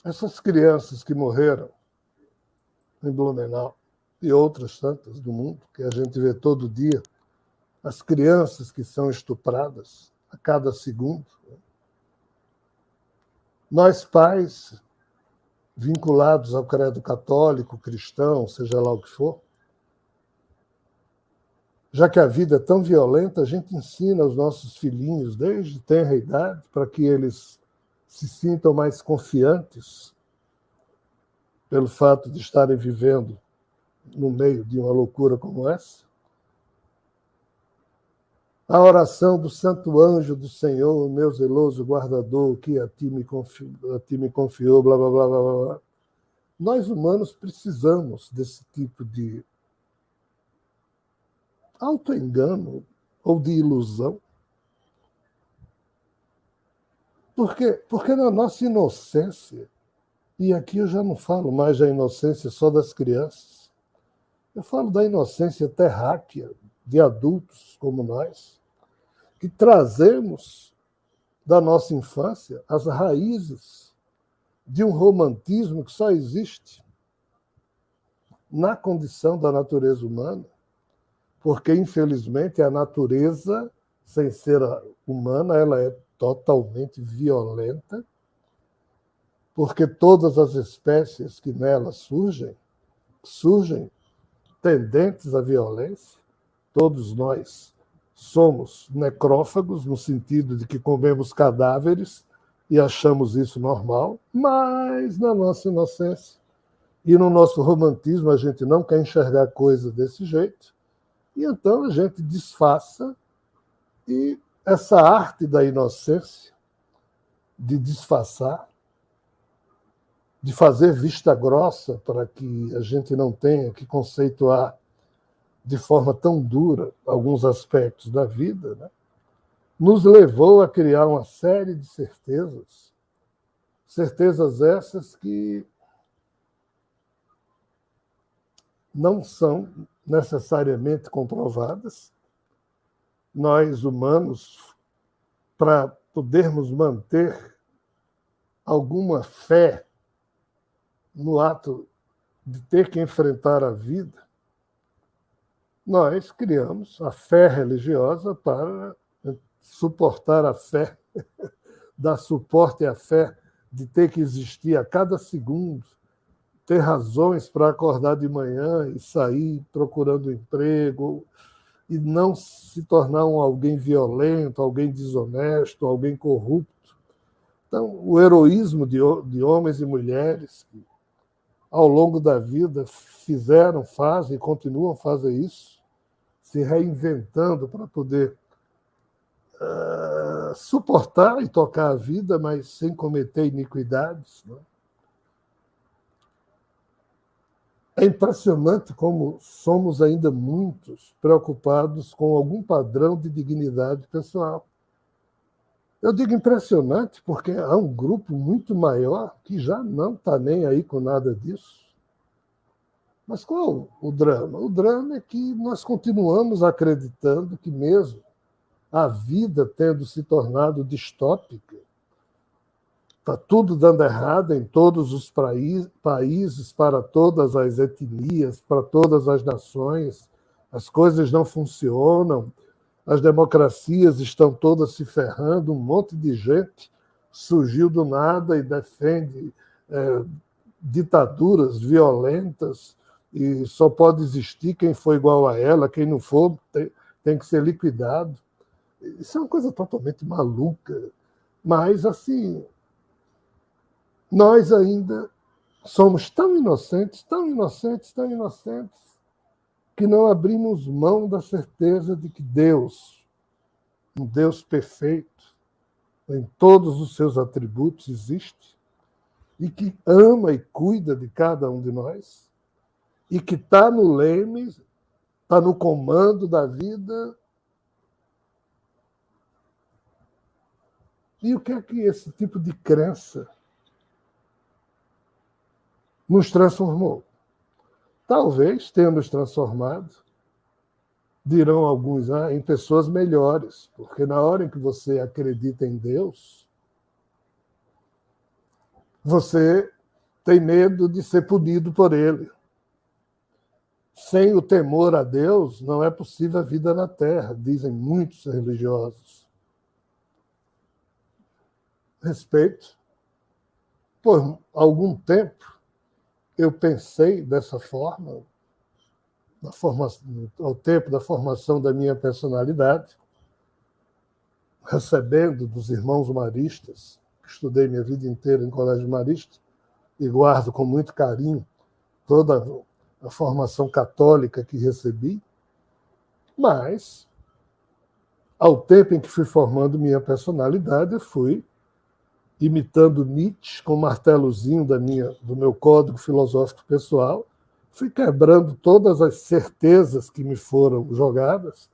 Essas crianças que morreram em Blumenau e outras tantas do mundo, que a gente vê todo dia, as crianças que são estupradas a cada segundo. Nós, pais, vinculados ao credo católico, cristão, seja lá o que for, já que a vida é tão violenta, a gente ensina aos nossos filhinhos, desde tenra idade, para que eles se sintam mais confiantes pelo fato de estarem vivendo no meio de uma loucura como essa. A oração do santo anjo do Senhor, meu zeloso guardador, que a ti me confiou, blá, blá, blá, blá, blá. Nós, humanos, precisamos desse tipo de autoengano ou de ilusão. Porque na nossa inocência, e aqui eu já não falo mais da inocência só das crianças, eu falo da inocência terráquea de adultos como nós, que trazemos da nossa infância as raízes de um romantismo que só existe na condição da natureza humana, porque, infelizmente, a natureza, sem ser humana, ela é totalmente violenta, porque todas as espécies que nela surgem tendentes à violência. Todos nós somos necrófagos, no sentido de que comemos cadáveres e achamos isso normal, mas na nossa inocência e no nosso romantismo a gente não quer enxergar coisa desse jeito, e então a gente disfarça, e essa arte da inocência, de disfarçar, de fazer vista grossa para que a gente não tenha que conceituar de forma tão dura alguns aspectos da vida, né? Nos levou a criar uma série de certezas, certezas essas que não são necessariamente comprovadas. Nós, humanos, para podermos manter alguma fé no ato de ter que enfrentar a vida, nós criamos a fé religiosa para suportar a fé, dar suporte à fé de ter que existir a cada segundo, ter razões para acordar de manhã e sair procurando emprego, e não se tornar alguém violento, alguém desonesto, alguém corrupto. Então, o heroísmo de homens e mulheres que, ao longo da vida, fizeram, fazem e continuam a fazer isso, se reinventando para poder suportar e tocar a vida, mas sem cometer iniquidades. Né? É impressionante como somos ainda muitos preocupados com algum padrão de dignidade pessoal. Eu digo impressionante porque há um grupo muito maior que já não está nem aí com nada disso. Mas qual o drama? O drama é que nós continuamos acreditando que mesmo a vida tendo se tornado distópica, está tudo dando errado em todos os países, para todas as etnias, para todas as nações, as coisas não funcionam, as democracias estão todas se ferrando, um monte de gente surgiu do nada e defende ditaduras violentas, e só pode existir quem for igual a ela, quem não for tem que ser liquidado. Isso é uma coisa totalmente maluca, mas assim, nós ainda somos tão inocentes, tão inocentes, tão inocentes, que não abrimos mão da certeza de que Deus, um Deus perfeito, em todos os seus atributos, existe, e que ama e cuida de cada um de nós, e que está no leme, está no comando da vida. E o que é que esse tipo de crença nos transformou? Talvez tenha nos transformado, dirão alguns, em pessoas melhores, porque na hora em que você acredita em Deus, Você tem medo de ser punido por ele. Sem o temor a Deus, não é possível a vida na Terra, dizem muitos religiosos. Respeito. Por algum tempo, eu pensei dessa forma, ao tempo da formação da minha personalidade, recebendo dos irmãos maristas, estudei minha vida inteira em colégio marista, e guardo com muito carinho toda a formação católica que recebi, mas, ao tempo em que fui formando minha personalidade, eu fui imitando Nietzsche com o martelozinho do meu código filosófico pessoal, fui quebrando todas as certezas que me foram jogadas,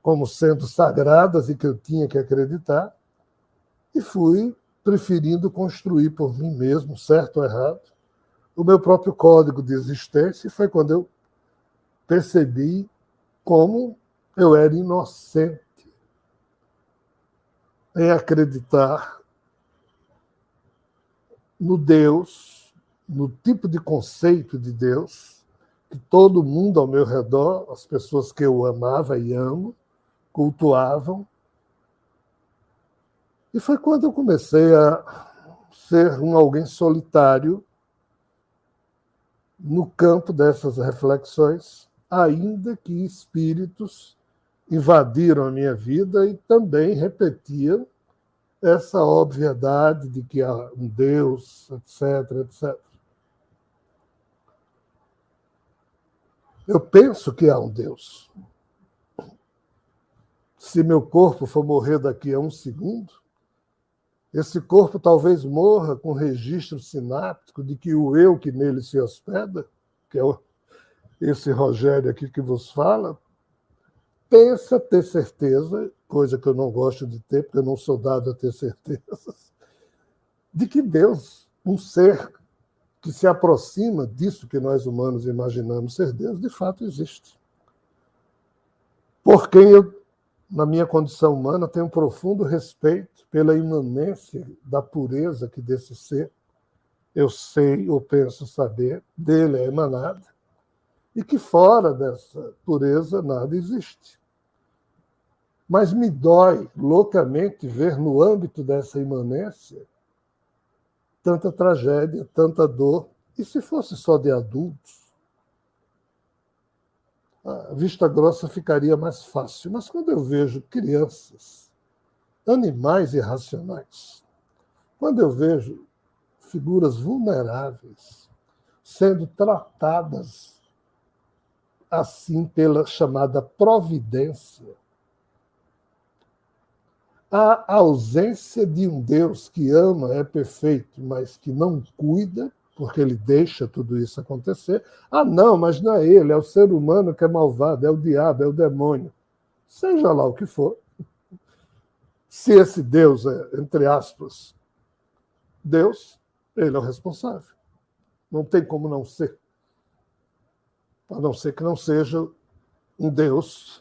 como sendo sagradas e que eu tinha que acreditar, e fui preferindo construir por mim mesmo, certo ou errado, o meu próprio código de existência, e foi quando eu percebi como eu era inocente em acreditar no Deus, no tipo de conceito de Deus, que todo mundo ao meu redor, as pessoas que eu amava e amo, cultuavam. E foi quando eu comecei a ser alguém solitário no campo dessas reflexões, ainda que espíritos invadiram a minha vida e também repetiam essa obviedade de que há um Deus, etc, etc. Eu penso que há um Deus. Se meu corpo for morrer daqui a um segundo, esse corpo talvez morra com registro sináptico de que o eu que nele se hospeda, que é esse Rogério aqui que vos fala, pensa ter certeza, coisa que eu não gosto de ter, porque eu não sou dado a ter certezas, de que Deus, um ser que se aproxima disso que nós humanos imaginamos ser Deus, de fato existe. Por quem eu, na minha condição humana, tenho um profundo respeito pela imanência da pureza que desse ser, eu sei ou penso saber, dele é emanada, e que fora dessa pureza nada existe. Mas me dói loucamente ver no âmbito dessa imanência tanta tragédia, tanta dor. E se fosse só de adultos, a vista grossa ficaria mais fácil. Mas quando eu vejo crianças, animais irracionais, quando eu vejo figuras vulneráveis sendo tratadas assim pela chamada providência, a ausência de um Deus que ama, é perfeito, mas que não cuida, porque ele deixa tudo isso acontecer. Ah, não, mas não é ele, é o ser humano que é malvado, é o diabo, é o demônio. Seja lá o que for. Se esse Deus é, entre aspas, Deus, ele é o responsável. Não tem como não ser. A não ser que não seja um Deus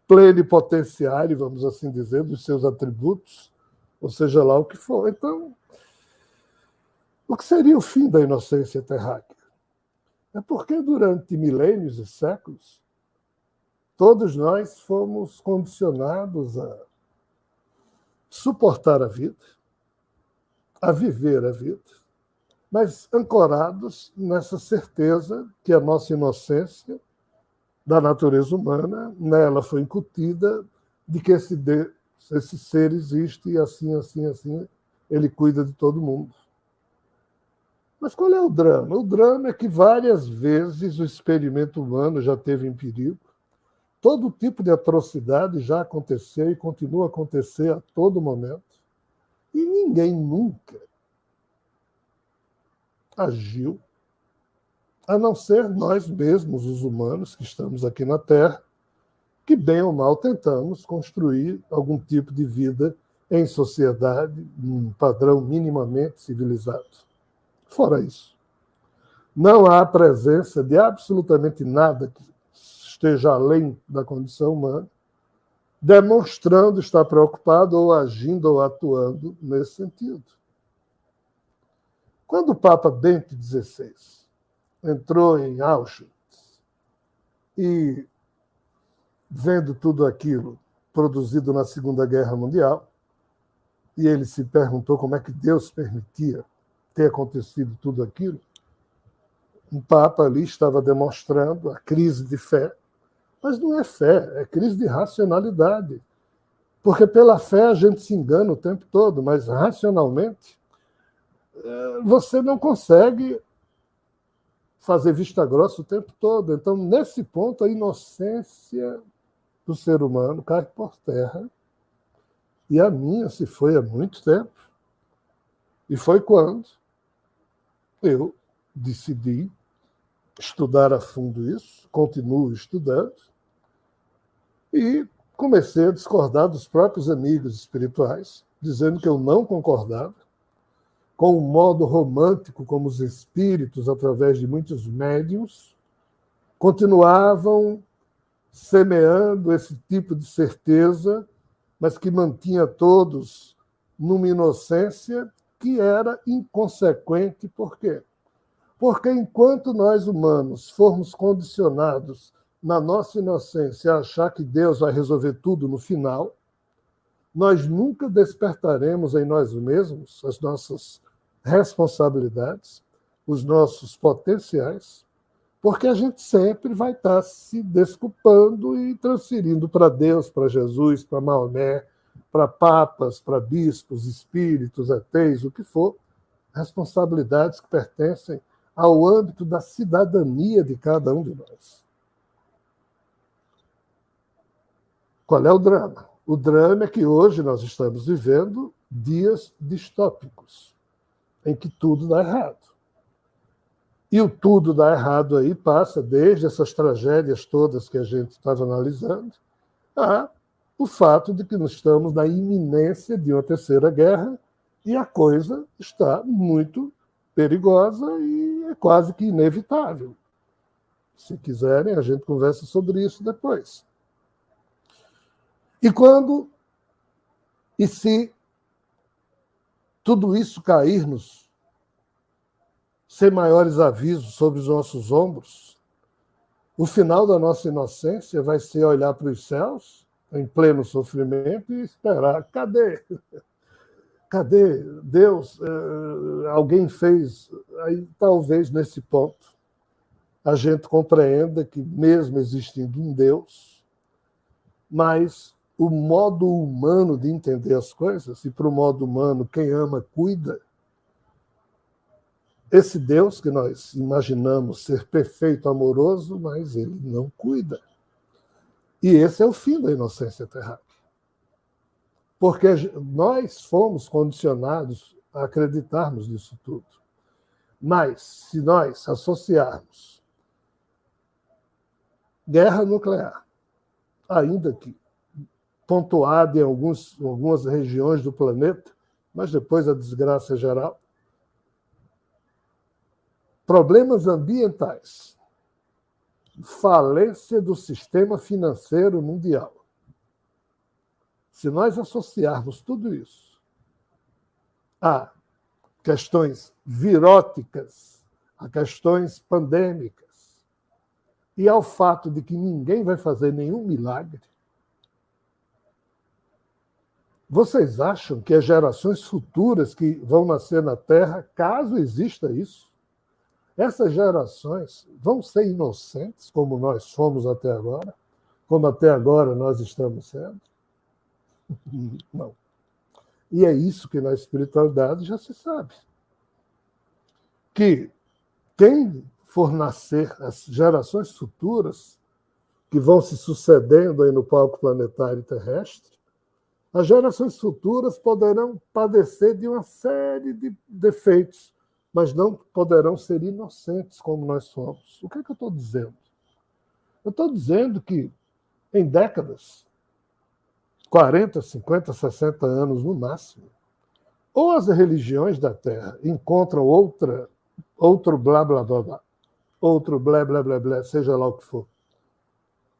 plenipotenciário, vamos assim dizer, dos seus atributos, ou seja lá o que for. Então, o que seria o fim da inocência terráquea? É porque durante milênios e séculos, todos nós fomos condicionados a suportar a vida, a viver a vida, mas ancorados nessa certeza que a nossa inocência da natureza humana, nela foi incutida de que esse ser existe e assim, assim, assim, ele cuida de todo mundo. Mas qual é o drama? O drama é que várias vezes o experimento humano já teve em perigo, todo tipo de atrocidade já aconteceu e continua a acontecer a todo momento, e ninguém nunca agiu, a não ser nós mesmos, os humanos que estamos aqui na Terra, que bem ou mal tentamos construir algum tipo de vida em sociedade, num padrão minimamente civilizado. Fora isso, não há presença de absolutamente nada que esteja além da condição humana, demonstrando estar preocupado ou agindo ou atuando nesse sentido. Quando o Papa Bento XVI entrou em Auschwitz e, vendo tudo aquilo produzido na Segunda Guerra Mundial, e ele se perguntou como é que Deus permitia ter acontecido tudo aquilo, o Papa ali estava demonstrando a crise de fé, mas não é fé, é crise de racionalidade. Porque pela fé a gente se engana o tempo todo, mas racionalmente você não consegue fazer vista grossa o tempo todo. Então, nesse ponto, a inocência do ser humano cai por terra. E a minha se foi há muito tempo. E foi quando eu decidi estudar a fundo isso, continuo estudando, e comecei a discordar dos próprios amigos espirituais, dizendo que eu não concordava com o modo romântico como os espíritos, através de muitos médiuns, continuavam semeando esse tipo de certeza, mas que mantinha todos numa inocência que era inconsequente. Por quê? Porque enquanto nós humanos formos condicionados na nossa inocência a achar que Deus vai resolver tudo no final, nós nunca despertaremos em nós mesmos as nossas responsabilidades, os nossos potenciais, porque a gente sempre vai estar se desculpando e transferindo para Deus, para Jesus, para Maomé, para papas, para bispos, espíritos, ateus, o que for, responsabilidades que pertencem ao âmbito da cidadania de cada um de nós. Qual é o drama? O drama é que hoje nós estamos vivendo dias distópicos, em que tudo dá errado. E o tudo dá errado aí passa desde essas tragédias todas que a gente estava analisando, a o fato de que nós estamos na iminência de uma terceira guerra e a coisa está muito perigosa e é quase que inevitável. Se quiserem, a gente conversa sobre isso depois. E quando e se tudo isso cair-nos sem maiores avisos sobre os nossos ombros, o final da nossa inocência vai ser olhar para os céus, em pleno sofrimento, e esperar. Cadê? Cadê Deus? Alguém fez? Aí, talvez, nesse ponto, a gente compreenda que, mesmo existindo um Deus, mas o modo humano de entender as coisas, e para o modo humano, quem ama, cuida, esse Deus que nós imaginamos ser perfeito, amoroso, mas ele não cuida. E esse é o fim da inocência terráquea. Porque nós fomos condicionados a acreditarmos nisso tudo. Mas, se nós associarmos guerra nuclear, ainda que pontuada em algumas regiões do planeta, mas depois a desgraça geral, problemas ambientais, falência do sistema financeiro mundial. Se nós associarmos tudo isso a questões viróticas, a questões pandêmicas, e ao fato de que ninguém vai fazer nenhum milagre, vocês acham que as gerações futuras que vão nascer na Terra, caso exista isso, essas gerações vão ser inocentes, como nós fomos até agora, como até agora nós estamos sendo? Não. E é isso que na espiritualidade já se sabe. Que quem for nascer, as gerações futuras, que vão se sucedendo aí no palco planetário terrestre, as gerações futuras poderão padecer de uma série de defeitos, mas não poderão ser inocentes como nós somos. O que é que eu estou dizendo? Eu estou dizendo que em décadas, 40, 50, 60 anos no máximo, ou as religiões da Terra encontram outro blá, blá, blá, blá, outro blá, blá, blá, blá, seja lá o que for.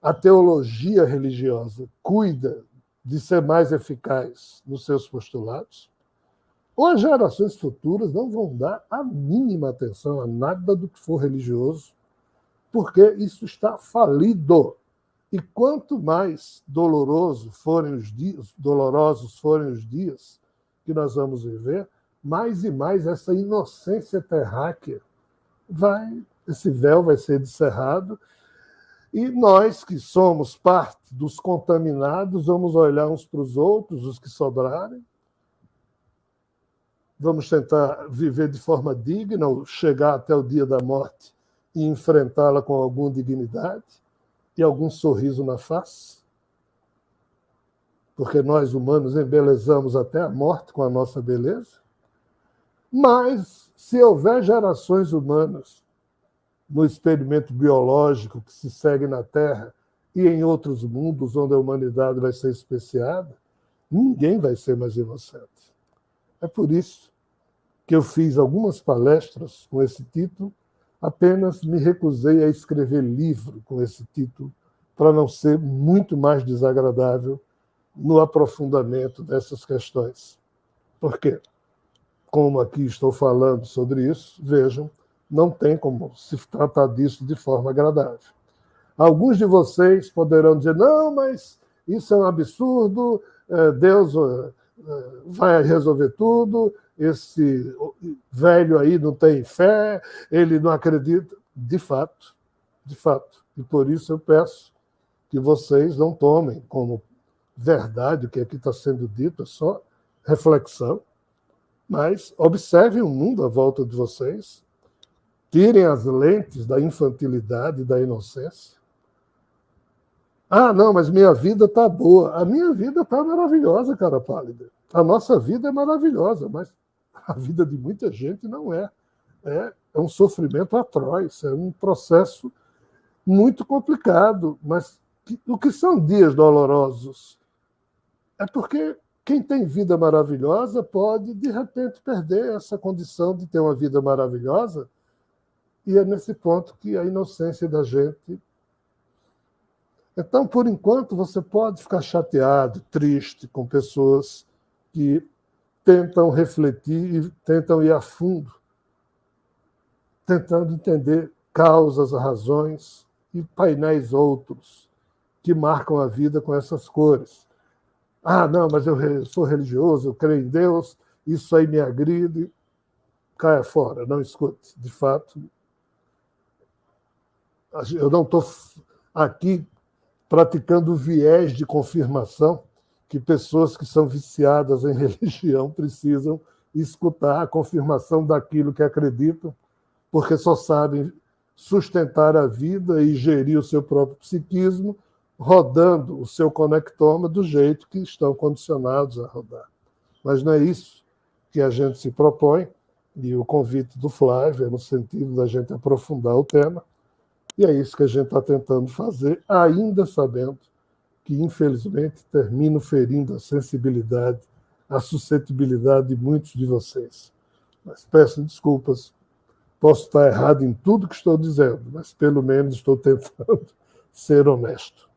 A teologia religiosa cuida de ser mais eficaz nos seus postulados, ou as gerações futuras não vão dar a mínima atenção a nada do que for religioso, porque isso está falido. E quanto mais dolorosos forem os dias que nós vamos viver, mais e mais essa inocência terráquea esse véu vai ser descerrado, e nós que somos parte dos contaminados, vamos olhar uns para os outros, os que sobrarem, vamos tentar viver de forma digna, ou chegar até o dia da morte e enfrentá-la com alguma dignidade e algum sorriso na face, porque nós humanos embelezamos até a morte com a nossa beleza. Mas, se houver gerações humanas no experimento biológico que se segue na Terra e em outros mundos onde a humanidade vai ser especiada, ninguém vai ser mais inocente. É por isso que eu fiz algumas palestras com esse título, apenas me recusei a escrever livro com esse título, para não ser muito mais desagradável no aprofundamento dessas questões. Por quê? Como aqui estou falando sobre isso, vejam, não tem como se tratar disso de forma agradável. Alguns de vocês poderão dizer, não, mas isso é um absurdo, Deus vai resolver tudo, esse velho aí não tem fé, ele não acredita. De fato. E por isso eu peço que vocês não tomem como verdade o que aqui está sendo dito, é só reflexão, mas observem o mundo à volta de vocês, tirem as lentes da infantilidade e da inocência. Ah, não, mas minha vida está boa. A minha vida está maravilhosa, cara pálida. A nossa vida é maravilhosa, mas a vida de muita gente não é. É um sofrimento atroz, é um processo muito complicado. Mas o que são dias dolorosos? É porque quem tem vida maravilhosa pode, de repente, perder essa condição de ter uma vida maravilhosa, e é nesse ponto que a inocência da gente... Então, por enquanto, você pode ficar chateado, triste com pessoas que tentam refletir e tentam ir a fundo, tentando entender causas, razões e painéis outros que marcam a vida com essas cores. Ah, não, mas eu sou religioso, eu creio em Deus, isso aí me agride. Caia fora, não escute. De fato, eu não estou aqui praticando o viés de confirmação que pessoas que são viciadas em religião precisam escutar a confirmação daquilo que acreditam, porque só sabem sustentar a vida e gerir o seu próprio psiquismo, rodando o seu conectoma do jeito que estão condicionados a rodar. Mas não é isso que a gente se propõe, e o convite do Flávio é no sentido da gente aprofundar o tema, e é isso que a gente está tentando fazer, ainda sabendo que, infelizmente, termino ferindo a sensibilidade, a suscetibilidade de muitos de vocês. Mas peço desculpas, posso estar errado em tudo que estou dizendo, mas pelo menos estou tentando ser honesto.